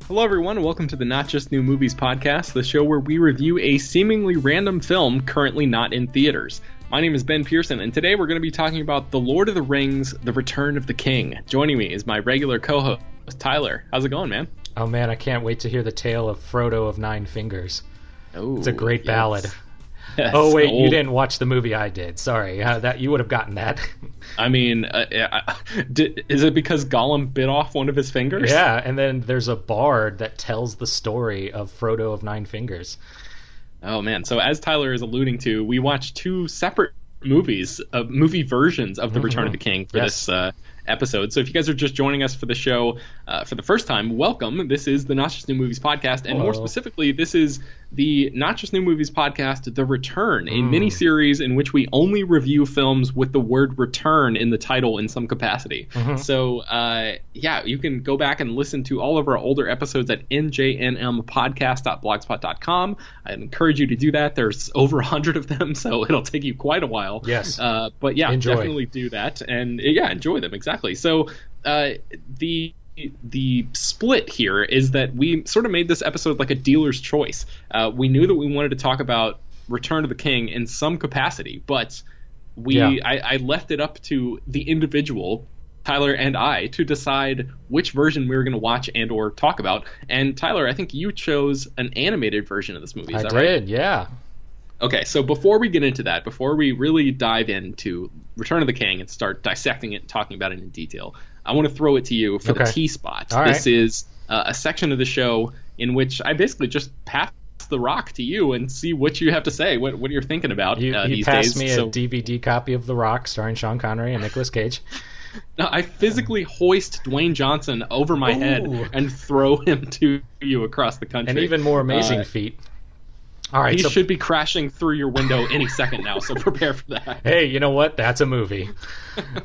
Hello everyone, and welcome to the Not Just New Movies podcast, the show where we review a seemingly random film currently not in theaters. My name is Ben Pearson, and today we're going to be talking about The Lord of the Rings, The Return of the King. Joining me is my regular co-host, Tyler. How's it going, man? Oh man, I can't wait to hear the tale of Frodo of Nine Fingers. Oh, it's a great ballad. Yes, oh wait, you didn't watch the movie I did. Sorry, that you would have gotten that. I mean, is it because Gollum bit off one of his fingers? Yeah, and then there's a bard that tells the story of Frodo of Nine Fingers. Oh man, so as Tyler is alluding to, we watched two separate movies, movie versions of The Return of the King for this episode. So if you guys are just joining us for the show for the first time, welcome. This is the Not Just New Movies podcast, and more specifically, this is the Not Just New Movies podcast, The Return, a mini-series in which we only review films with the word return in the title in some capacity. So, you can go back and listen to all of our older episodes at njnmpodcast.blogspot.com. I encourage you to do that. There's over 100 of them, so it'll take you quite a while. Yes. But yeah, enjoy. Definitely do that. And yeah, enjoy them, exactly. So the split here is that we sort of made this episode like a dealer's choice. We knew that we wanted to talk about Return of the King in some capacity, but I left it up to the individual, Tyler and I, to decide which version we were going to watch and or talk about. And Tyler, I think you chose an animated version of this movie. Is that right? I did, yeah. Okay, so before we get into that, before we really dive into Return of the King and start dissecting it and talking about it in detail, I want to throw it to you for the T-spot. This is a section of the show in which I basically just pass the rock to you and see what you have to say, what you're thinking about these days. You passed me a DVD copy of The Rock starring Sean Connery and Nicolas Cage. No, I physically hoist Dwayne Johnson over my head and throw him to you across the country. An even more amazing feat. All right, he should be crashing through your window any second now, so prepare for that. Hey, you know what? That's a movie.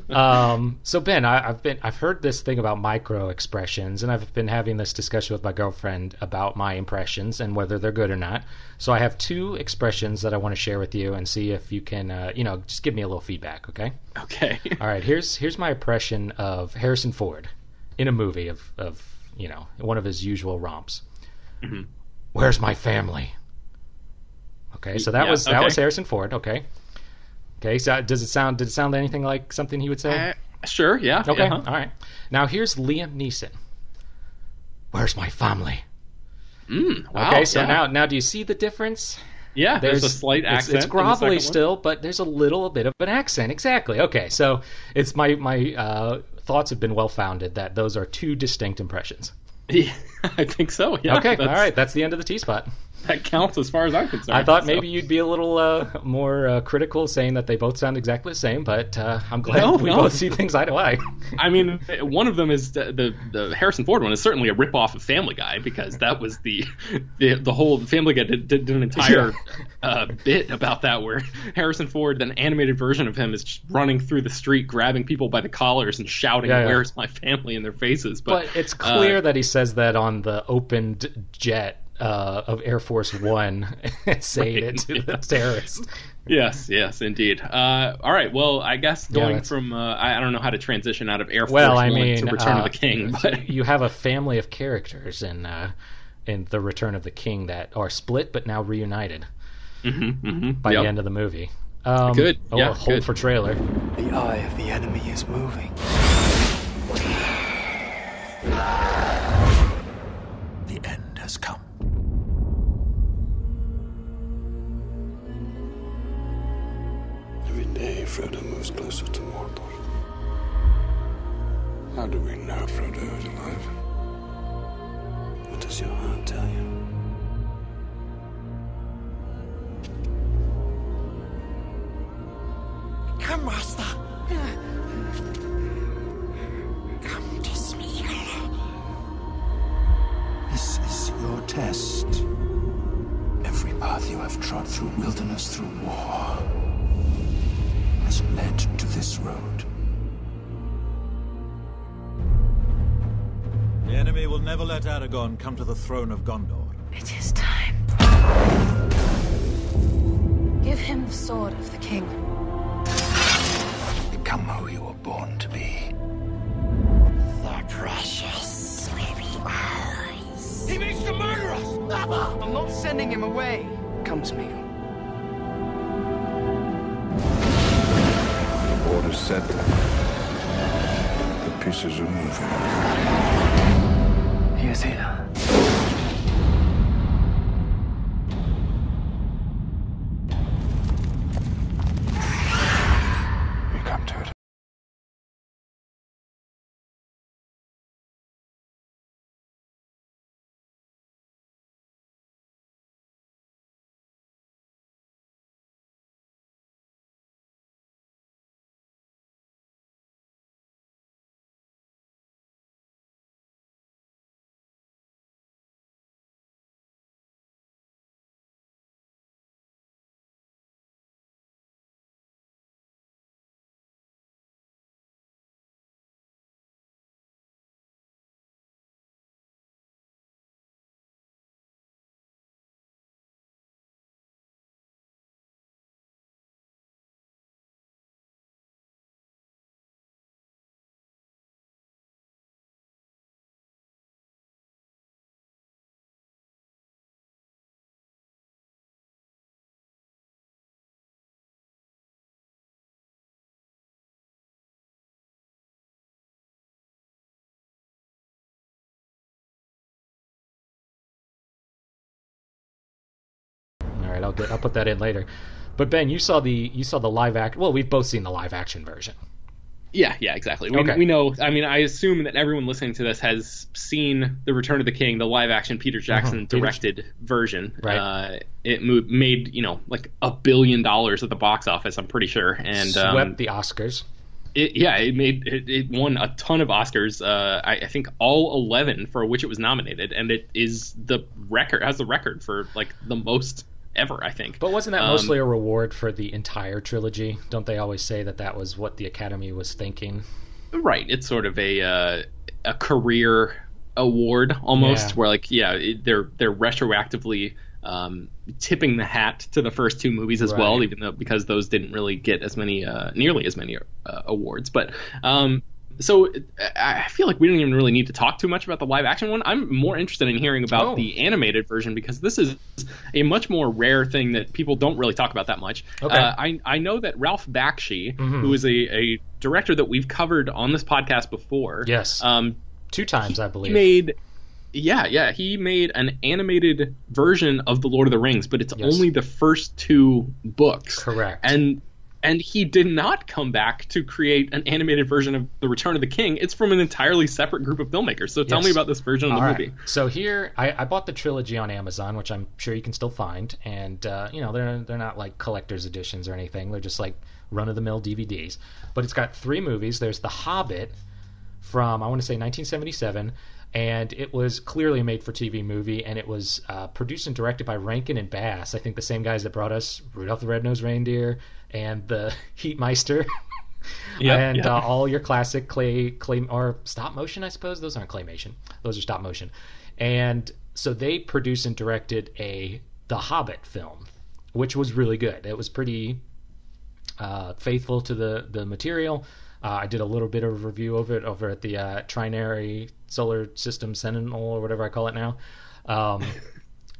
So Ben, I've heard this thing about micro expressions, and I've been having this discussion with my girlfriend about my impressions and whether they're good or not. So I have two expressions that I want to share with you and see if you can, just give me a little feedback, okay? Okay. All right. Here's my impression of Harrison Ford in a movie of one of his usual romps. Mm-hmm. Where's my family? Okay, so that was Harrison Ford. Okay. So did it sound anything like something he would say? Sure. Yeah. Okay. All right. Now here's Liam Neeson. Where's my family? Wow. Okay. So now do you see the difference? Yeah. There's a slight accent. It's grovelly still, but there's a little bit of an accent. Exactly. Okay. So it's my thoughts have been well founded that those are two distinct impressions. Yeah, I think so. Yeah. Okay. All right. That's the end of the T-spot. That counts as far as I'm concerned. I thought maybe you'd be a little more critical, saying that they both sound exactly the same, but I'm glad we both see things eye to eye. I mean, one of them is the Harrison Ford one is certainly a ripoff of Family Guy, because that was the whole Family Guy did an entire bit about that, where Harrison Ford, an animated version of him, is just running through the street, grabbing people by the collars and shouting, "Where's my family?" in their faces. But it's clear that he says that on the opened jet of Air Force One, saying it to the terrorists. Yes, indeed. All right, well, I guess going from I don't know how to transition out of Air Force One to Return of the King, but you have a family of characters in the Return of the King that are split but now reunited by the end of the movie. Good. Hold for trailer. The eye of the enemy is moving. The end has come. Every day, Frodo moves closer to Mordor. How do we know Frodo is alive? What does your heart tell you? Come, Master. Come to speak. This is your test. Every path you have trod through wilderness, through war, has led to this road. The enemy will never let Aragorn come to the throne of Gondor. It is time. Give him the sword of the king. Become who you were born to be. The precious sleepy eyes. I'm not sending him away. Come to me. Order set. The pieces are moving. He is here. We come to it. All right, I'll put that in later. But Ben, you saw the live action. Well, we've both seen the live action version. Yeah, exactly. Okay. We know. I mean, I assume that everyone listening to this has seen The Return of the King, the live action Peter Jackson directed version. Right. It made like $1 billion at the box office. I'm pretty sure, and swept the Oscars. It won a ton of Oscars. I think all 11 for which it was nominated, and it has the record for like the most ever, I think. But wasn't that mostly a reward for the entire trilogy? Don't they always say that was what the Academy was thinking? Right. It's sort of a career award almost, where they're retroactively tipping the hat to the first two movies as well, even though because those didn't really get as many nearly as many awards. But so I feel like we don't even really need to talk too much about the live action one. I'm more interested in hearing about the animated version, because this is a much more rare thing that people don't really talk about that much. Okay. I know that Ralph Bakshi, who is a director that we've covered on this podcast before. Yes. 2 times, I believe. He made an animated version of The Lord of the Rings, but it's only the first 2 books. Correct. And he did not come back to create an animated version of The Return of the King. It's from an entirely separate group of filmmakers. So tell me about this version of the movie. So here, I bought the trilogy on Amazon, which I'm sure you can still find. And, they're not like collector's editions or anything. They're just like run-of-the-mill DVDs. But it's got 3 movies. There's The Hobbit from, I want to say, 1977. And it was clearly a made-for-TV movie, and it was produced and directed by Rankin and Bass. I think the same guys that brought us Rudolph the Red-Nosed Reindeer and the Heatmeister. All your classic clay or stop motion, I suppose. Those aren't claymation. Those are stop motion. And so they produced and directed The Hobbit film, which was really good. It was pretty faithful to the material. I did a little bit of a review of it over at the Trinary Solar System Sentinel, or whatever I call it now.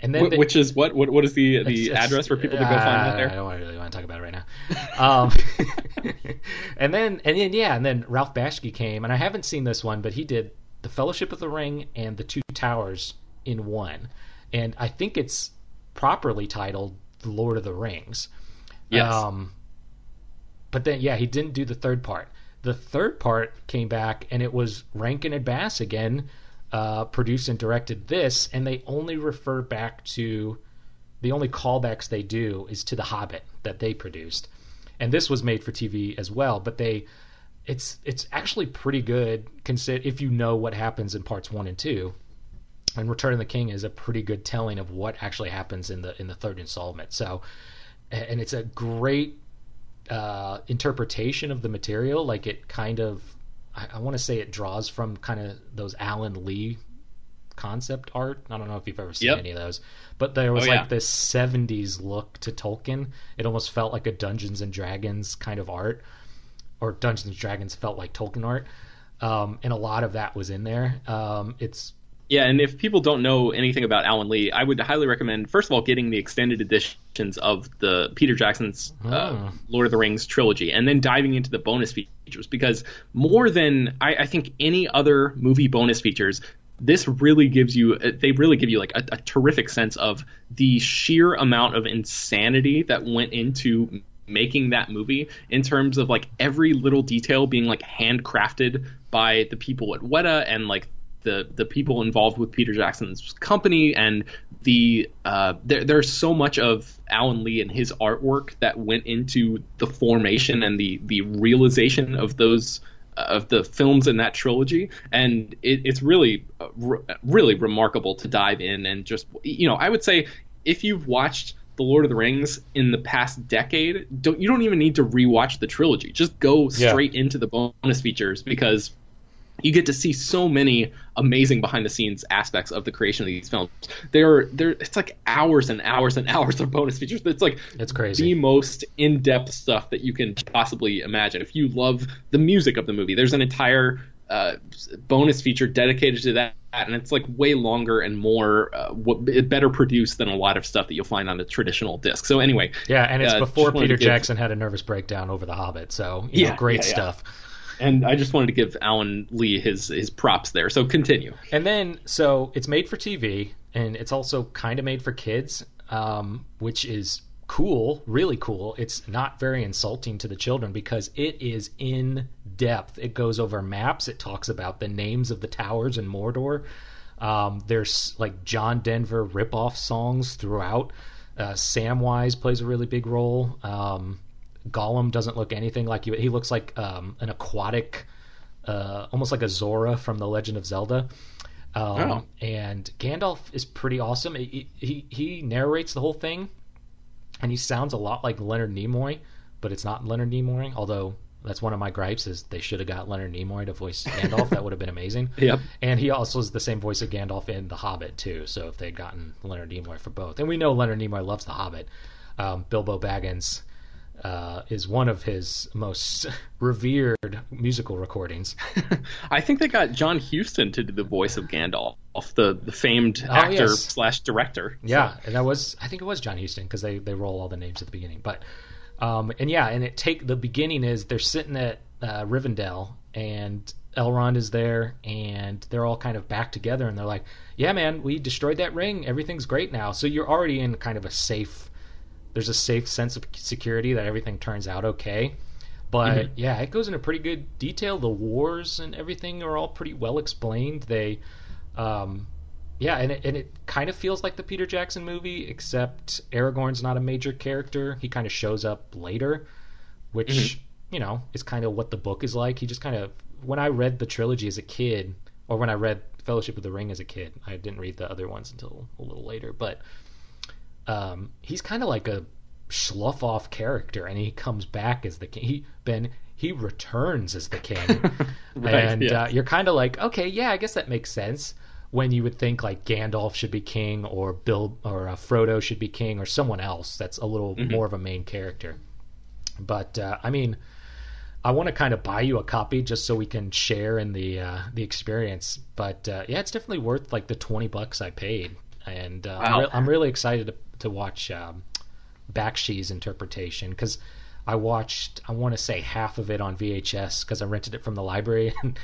And then which is what is the address for people to go find that there? I don't really want to talk about it right now. and then Ralph Bakshi came, and I haven't seen this one, but he did The Fellowship of the Ring and The Two Towers in one, and I think it's properly titled The Lord of the Rings. Yes. But then, he didn't do the third part. The third part came back, and it was Rankin and Bass again, produced and directed this, and they only refer back to the only callbacks they do is to The Hobbit that they produced, and this was made for TV as well. But it's actually pretty good if you know what happens in parts 1 and 2. And Return of the King is a pretty good telling of what actually happens in the third installment. So, and it's a great interpretation of the material. Like, it kind of, I want to say it draws from kind of those Alan Lee concept art. I don't know if you've ever seen any of those, but there was this 70s look to Tolkien. It almost felt like a Dungeons and Dragons kind of art, or Dungeons and Dragons felt like Tolkien art. And a lot of that was in there. It's Yeah, and if people don't know anything about Alan Lee, I would highly recommend, first of all, getting the extended editions of the Peter Jackson's Lord of the Rings trilogy, and then diving into the bonus features, because more than I think any other movie bonus features, they really give you like a terrific sense of the sheer amount of insanity that went into making that movie, in terms of like every little detail being like handcrafted by the people at Weta, and like the people involved with Peter Jackson's company, and there's so much of Alan Lee and his artwork that went into the formation and the realization of those of the films in that trilogy, and it's really really remarkable to dive in and just, I would say if you've watched The Lord of the Rings in the past decade, you don't even need to rewatch the trilogy. Just go straight into the bonus features, because you get to see so many amazing behind the scenes aspects of the creation of these films. It's like hours and hours and hours of bonus features. It's crazy. The most in-depth stuff that you can possibly imagine. If you love the music of the movie, there's an entire bonus feature dedicated to that, and it's like way longer and more better produced than a lot of stuff that you'll find on the traditional disc. So anyway, and it's before Peter Jackson had a nervous breakdown over The Hobbit. So great stuff. And I just wanted to give Alan Lee his props there. So continue. And then, so it's made for TV, and it's also kind of made for kids, which is cool, really cool. It's not very insulting to the children because it is in depth. It goes over maps. It talks about the names of the towers in Mordor. There's like John Denver ripoff songs throughout. Samwise plays a really big role. Gollum doesn't look anything like you. He looks like an aquatic, almost like a Zora from The Legend of Zelda. And Gandalf is pretty awesome. He narrates the whole thing, and he sounds a lot like Leonard Nimoy, but it's not Leonard Nimoy, although that's one of my gripes is they should have got Leonard Nimoy to voice Gandalf. That would have been amazing. Yep. And he also is the same voice of Gandalf in The Hobbit, too, so if they'd gotten Leonard Nimoy for both. And we know Leonard Nimoy loves The Hobbit. Bilbo Baggins is one of his most revered musical recordings. I think they got John Huston to do the voice of Gandalf, the famed actor / director. Yeah, so. And I think it was John Huston, because they roll all the names at the beginning. But the beginning is they're sitting at Rivendell, and Elrond is there, and they're all kind of back together, and they're like, yeah, man, we destroyed that ring. Everything's great now. So you're already in kind of there's a safe sense of security that everything turns out okay. But it goes into pretty good detail. The wars and everything are all pretty well explained. They and it kind of feels like the Peter Jackson movie, except Aragorn's not a major character. He kind of shows up later, which is kind of what the book is like. He just kind of, when I read the trilogy as a kid, or when I read Fellowship of the Ring as a kid, I didn't read the other ones until a little later, but he's kind of like a slough off character, and he comes back as the king. He returns as the king. Right, and you're kind of like, okay, yeah, I guess that makes sense, when you would think like Gandalf should be king, or Frodo should be king, or someone else that's a little more of a main character. But I want to kind of buy you a copy just so we can share in the experience. But it's definitely worth like the $20 I paid, and wow. I'm really excited to watch Bakshi's interpretation, because I watched, I want to say, half of it on VHS because I rented it from the library and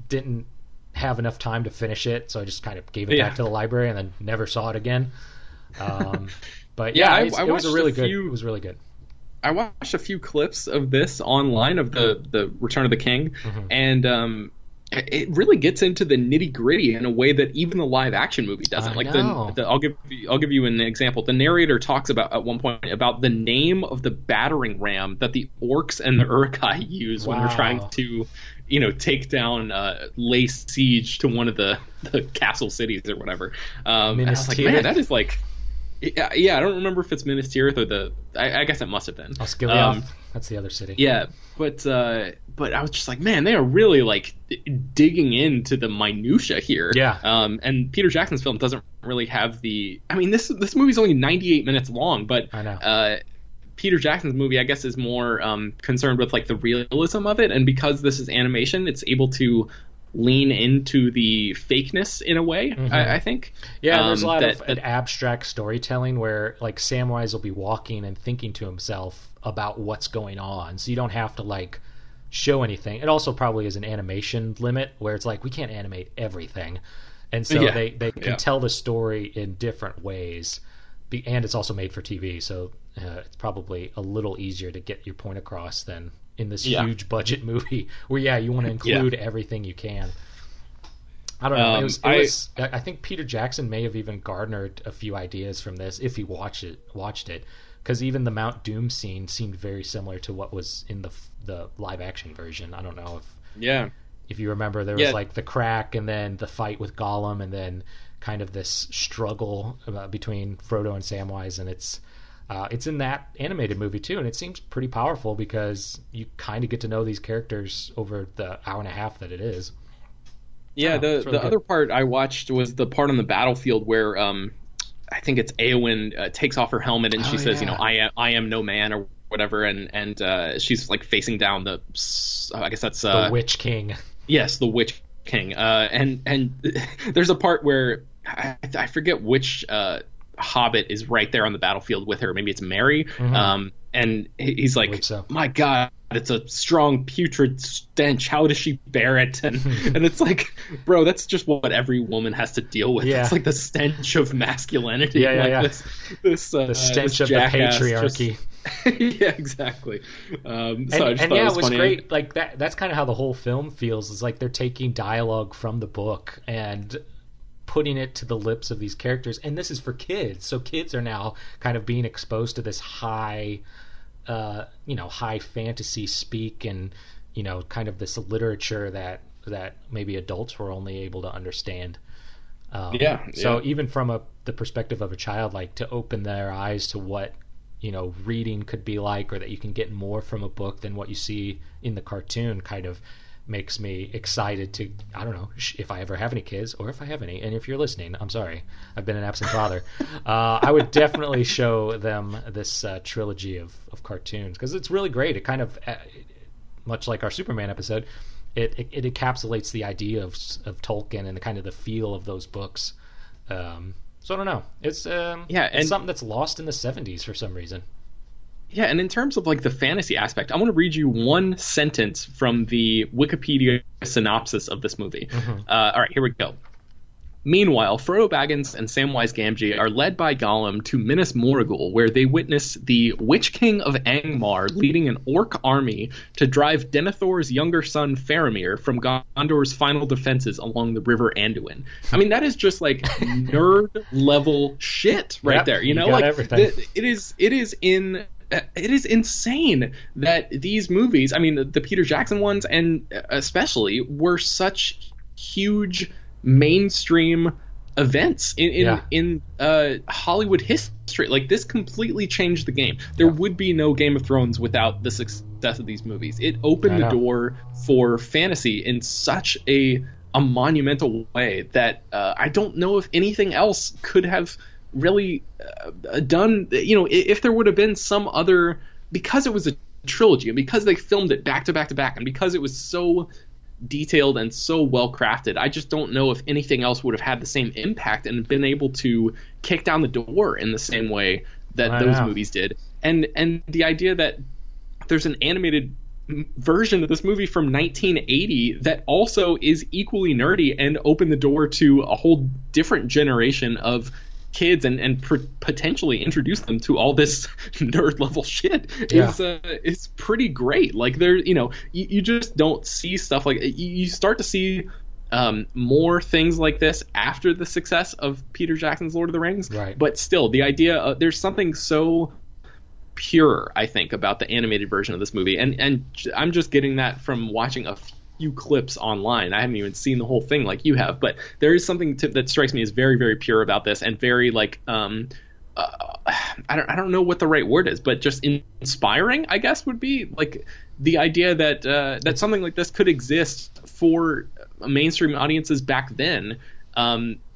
didn't have enough time to finish it, so I just kind of gave it back to the library and then never saw it again. But it was really good. I watched a few clips of this online of the Return of the King, and it really gets into the nitty gritty in a way that even the live action movie doesn't. I'll give you an example. The narrator talks about at one point about the name of the battering ram that the orcs and the Uruk-hai use when they're trying to, take down, lay siege to one of the castle cities or whatever. And I was like, man, that is like. Yeah, I don't remember if it's Minas Tirith or I guess it must have been. Osgiliath, that's the other city. Yeah, but I was just like, man, they are really like digging into the minutia here. Yeah. And Peter Jackson's film doesn't really have the. I mean, this movie's only 98 minutes long, but I know. Peter Jackson's movie, I guess, is more concerned with like the realism of it, and because this is animation, it's able to lean into the fakeness in a way. I think. Yeah, there's a lot of abstract storytelling where like Samwise will be walking and thinking to himself about what's going on, so you don't have to like show anything. It also probably is an animation limit where it's like we can't animate everything, and so they can tell the story in different ways. And it's also made for TV, so it's probably a little easier to get your point across than in this huge budget movie where you want to include everything you can. I don't know. I think Peter Jackson may have even garnered a few ideas from this if he watched it, because even the Mount Doom scene seemed very similar to what was in the live action version. I don't know if you remember, there was like the crack and then the fight with Gollum and then kind of this struggle between Frodo and Samwise, and it's in that animated movie too, and it seems pretty powerful because you kind of get to know these characters over the hour and a half that it is. Yeah, the other part I watched was the part on the battlefield where I think it's Éowyn takes off her helmet and she says, I am no man or whatever, and she's like facing down the I guess that's the Witch King. Yes, the Witch King. And there's a part where I forget which Hobbit is right there on the battlefield with her. Maybe it's Merry. And he's like, my God, it's a strong putrid stench. How does she bear it? And it's like, bro, that's just what every woman has to deal with. It's like the stench of masculinity. The stench of the patriarchy. Yeah, exactly. It was funny. Great. Like that's kind of how the whole film feels. It's like they're taking dialogue from the book and putting it to the lips of these characters, and this is for kids, so kids are now kind of being exposed to this high fantasy speak and kind of this literature that maybe adults were only able to understand. So even from the perspective of a child, like to open their eyes to what reading could be like, or that you can get more from a book than what you see in the cartoon, kind of makes me excited to, I don't know if I ever have any kids or if I have any, and if you're listening, I'm sorry, I've been an absent father. I would definitely show them this trilogy of cartoons, because it's really great. It kind of, much like our Superman episode, it encapsulates the idea of Tolkien and the kind of the feel of those books. So I don't know. It's something that's lost in the 70s for some reason. Yeah, and in terms of like the fantasy aspect, I want to read you one sentence from the Wikipedia synopsis of this movie. All right, here we go. Meanwhile, Frodo Baggins and Samwise Gamgee are led by Gollum to Minas Morgul, where they witness the Witch King of Angmar leading an orc army to drive Denethor's younger son Faramir from Gondor's final defenses along the River Anduin. I mean, that is just like nerd level shit right there. You know, like everything. It is insane that these movies, I mean, the Peter Jackson ones, and especially, were such huge mainstream events in Hollywood history. Like, this completely changed the game. There would be no Game of Thrones without the success of these movies. It opened the door for fantasy in such a monumental way that I don't know if anything else could have really done. If there would have been some other, because it was a trilogy and because they filmed it back to back to back and because it was so detailed and so well crafted, I just don't know if anything else would have had the same impact and been able to kick down the door in the same way that those movies did. And the idea that there's an animated version of this movie from 1980 that also is equally nerdy and opened the door to a whole different generation of kids and potentially introduce them to all this nerd level shit is pretty great. Like, there, you just don't see stuff like you start to see more things like this after the success of Peter Jackson's Lord of the Rings. Right. But still, the idea there's something so pure, I think, about the animated version of this movie, and I'm just getting that from watching a few clips online. I haven't even seen the whole thing like you have, but there is something that strikes me as very, very pure about this, and very like I don't know what the right word is, but just inspiring, I guess, would be like the idea that that something like this could exist for mainstream audiences back then.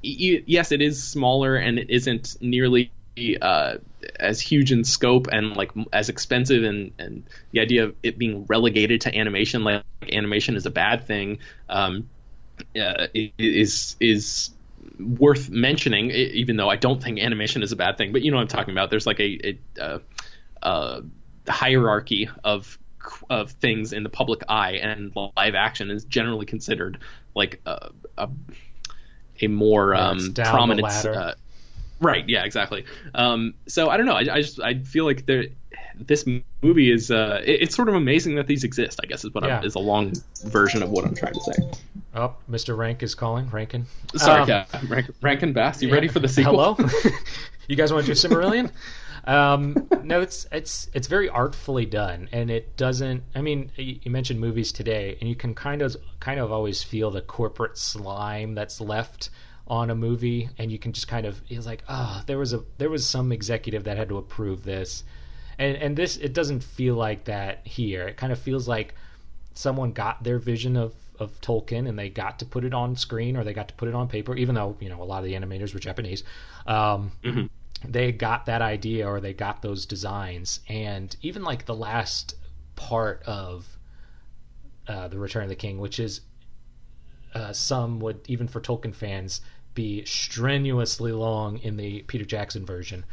Yes, it is smaller and it isn't nearly as huge in scope and like as expensive, and the idea of it being relegated to animation, like animation is a bad thing, is worth mentioning, even though I don't think animation is a bad thing. But you know what I'm talking about. There's like a hierarchy of things in the public eye, and live action is generally considered like a more prominent. Right. Yeah. Exactly. So I don't know. I feel like this movie is it's sort of amazing that these exist, I guess, is what is a long version of what I'm trying to say. Oh, Mr. Rank is calling. Rankin. Sorry, Rankin Bass. You ready for the sequel? Hello. You guys want to do Silmarillion? No, it's very artfully done, and it doesn't. I mean, you mentioned movies today, and you can kind of always feel the corporate slime that's left on a movie, and you can just kind of, it's like, there was some executive that had to approve this, and this, it doesn't feel like that here. It kind of feels like someone got their vision of Tolkien, and they got to put it on screen, or they got to put it on paper, even though, you know, a lot of the animators were Japanese. They got that idea, or they got those designs, and even like the last part of The Return of the King, which is some would, even for Tolkien fans, be strenuously long in the Peter Jackson version.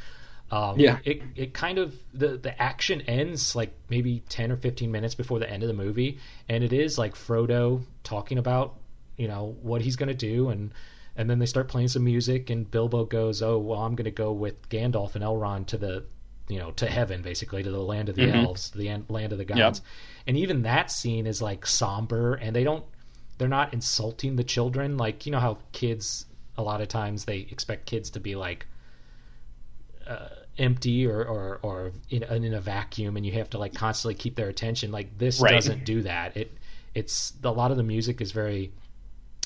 It kind of, the action ends like maybe 10 or 15 minutes before the end of the movie, and it is like Frodo talking about, you know, what he's going to do, and then they start playing some music, and Bilbo goes, oh, well, I'm going to go with Gandalf and Elrond to the, you know, to heaven, basically, to the land of the elves, the land of the gods. Yep. And even that scene is like somber, and they're not insulting the children. Like, you know how kids, a lot of times they expect kids to be like empty or in a vacuum, and you have to like constantly keep their attention. Like, this doesn't do that. It's a lot of the music is very,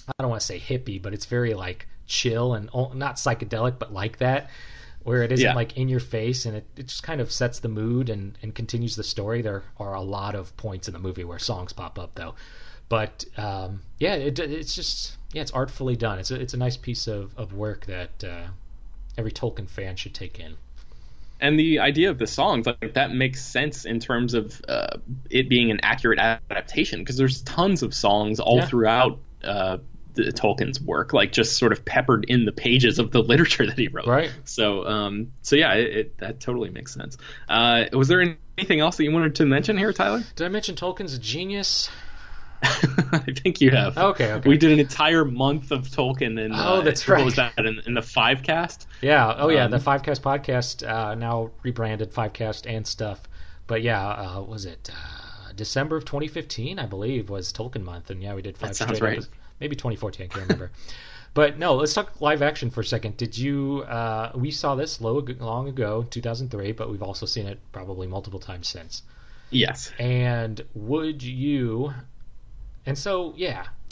I don't want to say hippie, but it's very like chill and not psychedelic, but like that, where it isn't like in your face, and it just kind of sets the mood and continues the story. There are a lot of points in the movie where songs pop up though. But it's just, it's artfully done. It's a nice piece of work that every Tolkien fan should take in. And the idea of the songs, like, that makes sense in terms of it being an accurate adaptation, because there's tons of songs all throughout Tolkien's work, like just sort of peppered in the pages of the literature that he wrote. Right. So that totally makes sense. Was there anything else that you wanted to mention here, Tyler? Did I mention Tolkien's a genius? I think you have. Okay. We did an entire month of Tolkien, and that's right. What was that in the Fivecast? Yeah. The Fivecast podcast, now rebranded Fivecast and stuff. But was it December of 2015? I believe was Tolkien month, and we did 5 that sounds right. Maybe 2014. I can't remember. But no, let's talk live action for a second. Did you? We saw this long ago, 2003, but we've also seen it probably multiple times since. Yes. And would you? And so,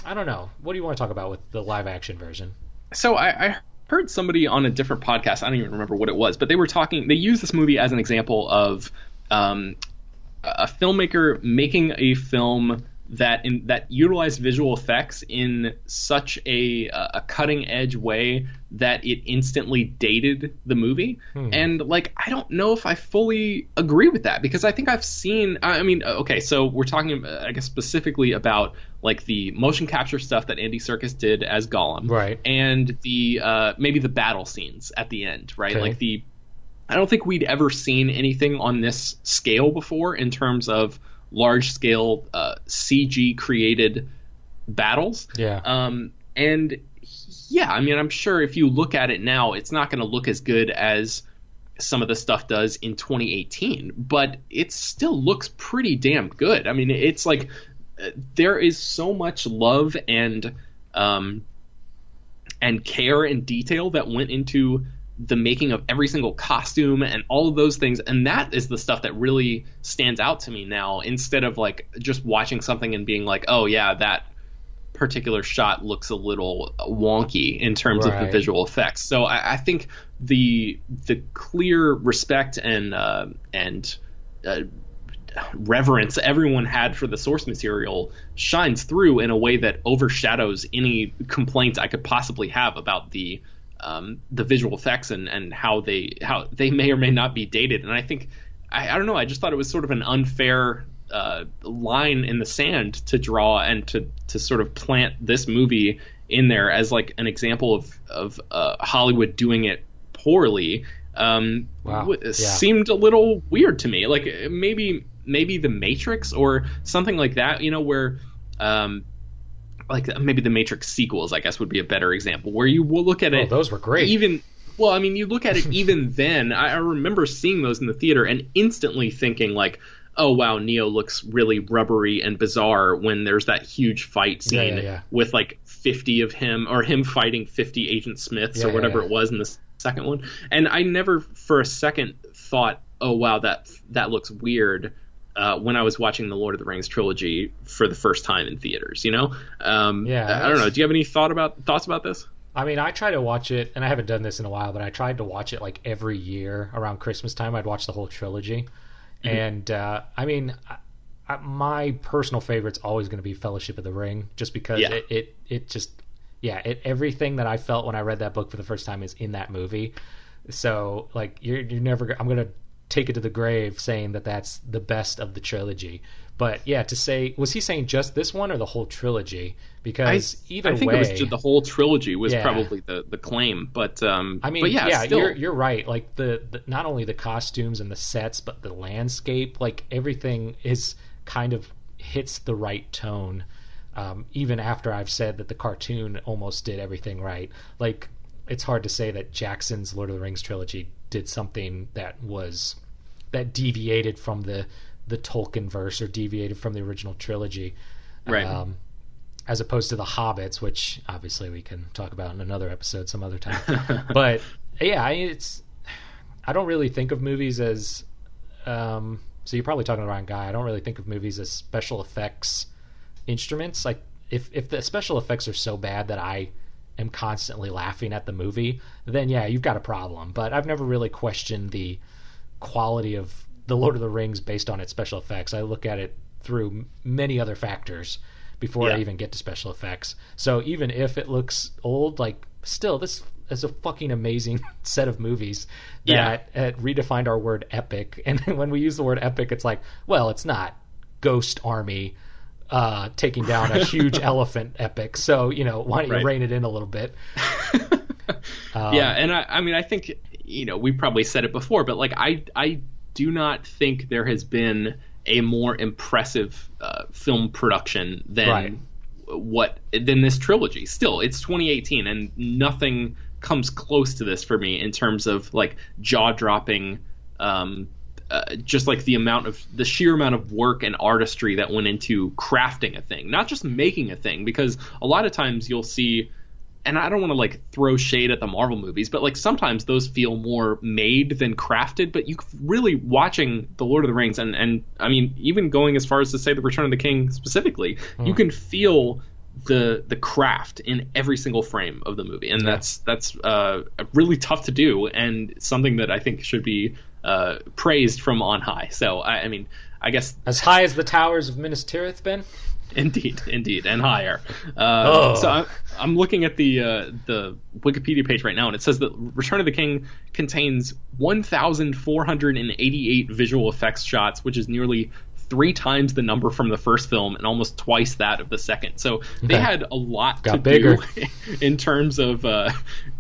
I don't know. What do you want to talk about with the live-action version? So I heard somebody on a different podcast, I don't even remember what it was, but they used this movie as an example of a filmmaker making a film that utilized visual effects in such a cutting-edge way that it instantly dated the movie. And, like, I don't know if I fully agree with that, because I think I've seen... so we're talking, I guess, specifically about, like, the motion capture stuff that Andy Serkis did as Gollum. Right. And the maybe the battle scenes at the end, right? Okay. Like, I don't think we'd ever seen anything on this scale before in terms of large-scale CG created battles. I'm sure if you look at it now, it's not going to look as good as some of the stuff does in 2018, but it still looks pretty damn good. I mean, it's like there is so much love and care and detail that went into the making of every single costume and all of those things, and that is the stuff that really stands out to me now, instead of like just watching something and being like, oh yeah, that particular shot looks a little wonky in terms of the visual effects. So I think the clear respect and reverence everyone had for the source material shines through in a way that overshadows any complaints I could possibly have about the visual effects and how they may or may not be dated. And I think I don't know, I just thought it was sort of an unfair line in the sand to draw and to sort of plant this movie in there as like an example of Hollywood doing it poorly. Seemed a little weird to me. Like maybe The Matrix or something like that, where like maybe the Matrix sequels, I guess, would be a better example, where you will look at it. Those were great. You look at it even then. I remember seeing those in the theater and instantly thinking like, oh wow, Neo looks really rubbery and bizarre when there's that huge fight scene with like 50 of him, or him fighting 50 Agent Smiths or whatever it was in the second one. And I never for a second thought, oh wow, that looks weird when I was watching the Lord of the Rings trilogy for the first time in theaters. I don't know. Do you have any thoughts about this? I mean, I try to watch it, and I haven't done this in a while, but I tried to watch it like every year around Christmas time. I'd watch the whole trilogy. And I mean, my personal favorite's always going to be Fellowship of the Ring, just because everything that I felt when I read that book for the first time is in that movie. So like you're never, I'm going to take it to the grave saying that that's the best of the trilogy. But yeah, to say, was he saying just this one or the whole trilogy? Because either way, I think it was just the whole trilogy was probably the claim. But I mean, still. You're right. Like the not only the costumes and the sets, but the landscape, like everything is kind of hits the right tone. Even after I've said that the cartoon almost did everything right. Like it's hard to say that Jackson's Lord of the Rings trilogy did something that deviated from the Tolkien verse or deviated from the original trilogy, right? As opposed to the Hobbits, which obviously we can talk about in another episode some other time. But yeah, I don't really think of movies as so you're probably talking to the wrong guy. I don't really think of movies as special effects instruments. Like if the special effects are so bad that I am constantly laughing at the movie, then yeah, you've got a problem. But I've never really questioned the quality of the Lord of the Rings based on its special effects. I look at it through many other factors before I even get to special effects. So even if it looks old, like still this is a fucking amazing set of movies that redefined our word epic. And when we use the word epic, it's like, well, it's not Ghost Army taking down a huge elephant epic. So, why don't you rein it in a little bit? And I mean, I think, we probably said it before, but like I do not think there has been a more impressive film production than this trilogy. Still, it's 2018 and nothing comes close to this for me in terms of like jaw-dropping, just like the sheer amount of work and artistry that went into crafting a thing, not just making a thing. Because a lot of times you'll see, and I don't want to like throw shade at the Marvel movies, but like sometimes those feel more made than crafted. But you really watching the Lord of the Rings and I mean even going as far as to say the Return of the King specifically, you can feel the craft in every single frame of the movie, and that's really tough to do and something that I think should be praised from on high. So I mean, I guess as high as the towers of Minas Tirith, Ben. Indeed, and higher. So I'm looking at the Wikipedia page right now, and it says that Return of the King contains 1,488 visual effects shots, which is nearly 3 times the number from the first film and almost twice that of the second. So they had a lot to do in terms of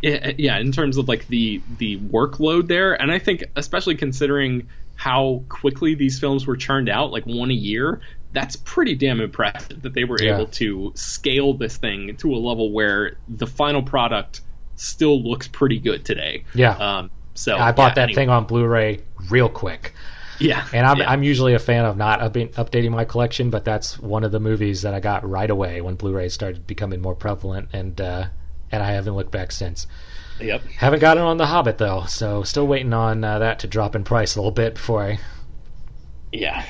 in terms of like the workload there. And I think especially considering how quickly these films were churned out, like one a year, that's pretty damn impressive that they were able to scale this thing to a level where the final product still looks pretty good today. So I bought that thing on Blu-ray real quick. Yeah, and I'm usually a fan of not updating my collection, but that's one of the movies that I got right away when Blu-ray started becoming more prevalent, and I haven't looked back since. Yep. Haven't gotten on The Hobbit though, so still waiting on that to drop in price a little bit before I. Yeah.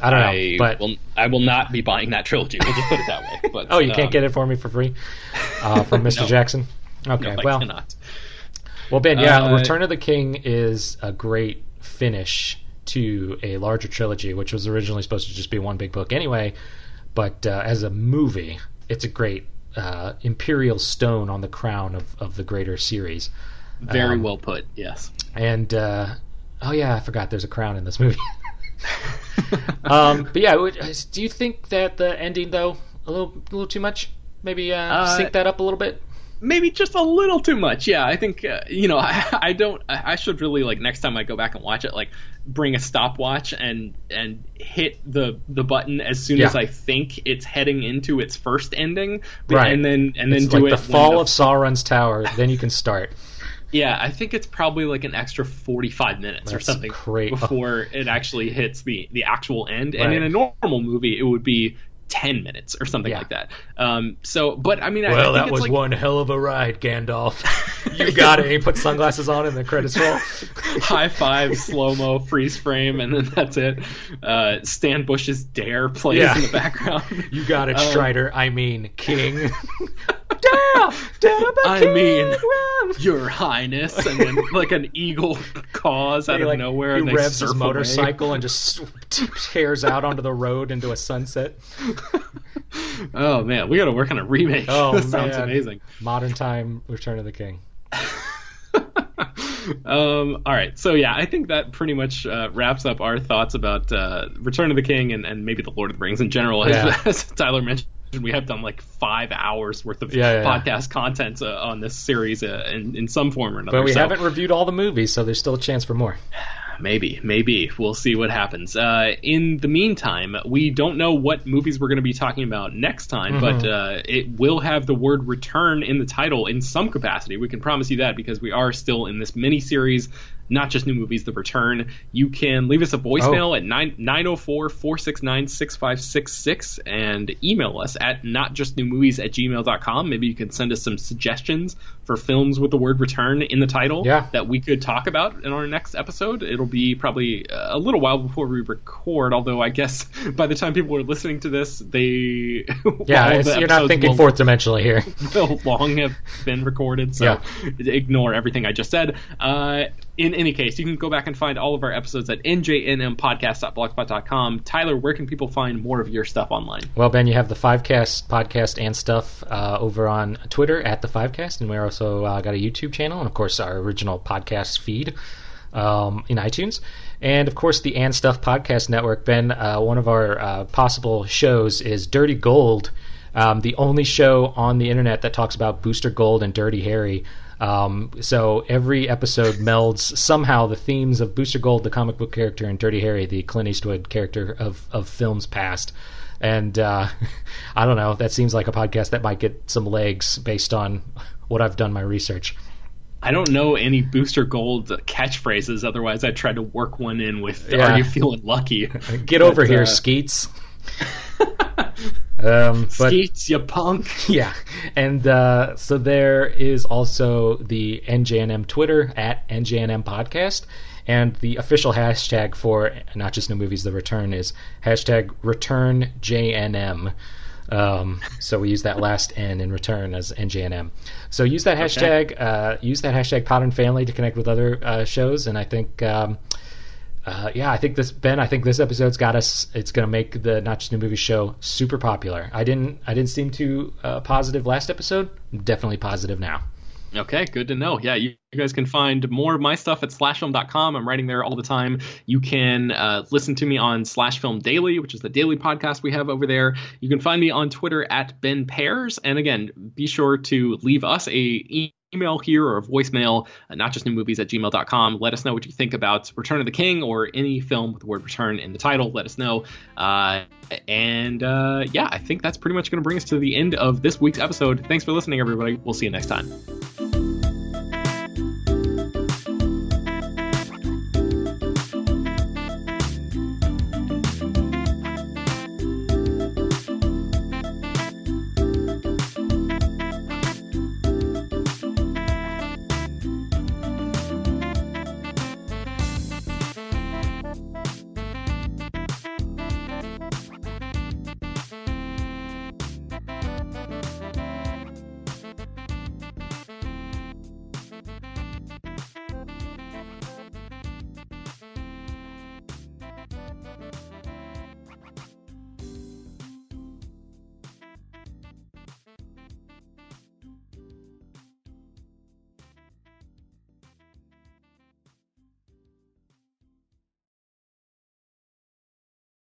I don't know, but I will not be buying that trilogy. We'll just put it that way. But you can't get it for me for free from Mr. Jackson. Okay, I cannot. Well, Ben, Return of the King is a great finish to a larger trilogy, which was originally supposed to just be one big book anyway. But as a movie, it's a great imperial stone on the crown of the greater series. Very well put. Yes. And I forgot there's a crown in this movie. But yeah, do you think that the ending, though, a little too much? Maybe sync that up a little bit? Maybe just a little too much. Yeah, I think I should really, like, next time I go back and watch it, like, bring a stopwatch and hit the button as soon as I think it's heading into its first ending, right? And then it's do like it the fall of Sauron's tower. Then you can start. Yeah, I think it's probably like an extra 45 minutes or something before it actually hits the actual end. Right. And in a normal movie, it would be 10 minutes or something like that. But I mean, I think that it's was like, one hell of a ride, Gandalf. You got it. And he put sunglasses on and the credits roll. High five, slow-mo, freeze frame, and then that's it. Stan Bush's Dare plays in the background. You got it, Strider. I mean, King. I mean, Your Highness, and then like an eagle caws out of nowhere. He and revs they his motorcycle and just tears out onto the road into a sunset. Oh man, we got to work on a remake. Oh That sounds amazing. Modern time Return of the King. All right, so yeah, I think that pretty much wraps up our thoughts about Return of the King and maybe the Lord of the Rings in general. As Tyler mentioned, we have done like 5 hours worth of podcast content on this series in some form or another. But we haven't reviewed all the movies, so there's still a chance for more. Maybe. We'll see what happens. In the meantime, we don't know what movies we're going to be talking about next time, but it will have the word return in the title in some capacity. We can promise you that because we are still in this mini-series, Not Just New Movies, The Return. You can leave us a voicemail at 904-469-6566 and email us at notjustnewmovies@gmail.com. Maybe you can send us some suggestions for films with the word return in the title that we could talk about in our next episode. It'll be probably a little while before we record, although I guess by the time people are listening to this, you're not thinking fourth dimensionally here. They'll long have been recorded, so ignore everything I just said. In any case, you can go back and find all of our episodes at njnmpodcast.blogspot.com. Tyler, where can people find more of your stuff online? Well, Ben, you have the Fivecast podcast and stuff over on Twitter at the Fivecast, and we also got a YouTube channel, and of course our original podcast feed in iTunes. And of course the And Stuff Podcast Network. Ben, one of our possible shows is Dirty Gold, the only show on the internet that talks about Booster Gold and Dirty Harry. So every episode melds somehow the themes of Booster Gold, the comic book character, and Dirty Harry, the Clint Eastwood character of films past. And I don't know, that seems like a podcast that might get some legs based on what I've done my research. I don't know any Booster Gold catchphrases, otherwise I'd try to work one in with, are you feeling lucky? Get over here, Skeets. Skeets, you punk. Yeah, and so there is also the NJNM Twitter at NJNM Podcast, and the official hashtag for Not Just New Movies, The Return is hashtag ReturnJNM. So we use that last N in return as NJNM. So use that hashtag. Use that hashtag Pod and Family to connect with other shows, and I think. I think this episode's got us. It's going to make the Not Just New Movies show super popular. I didn't seem too positive last episode. I'm definitely positive now. Okay, good to know. Yeah, you guys can find more of my stuff at slashfilm.com. I'm writing there all the time. You can listen to me on Slash Film Daily, which is the daily podcast we have over there. You can find me on Twitter at Ben Pears. And again, be sure to leave us a email here or a voicemail, notjustnewmovies@gmail.com. Let us know what you think about Return of the King or any film with the word return in the title. Let us know. I think that's pretty much going to bring us to the end of this week's episode. Thanks for listening, everybody. We'll see you next time.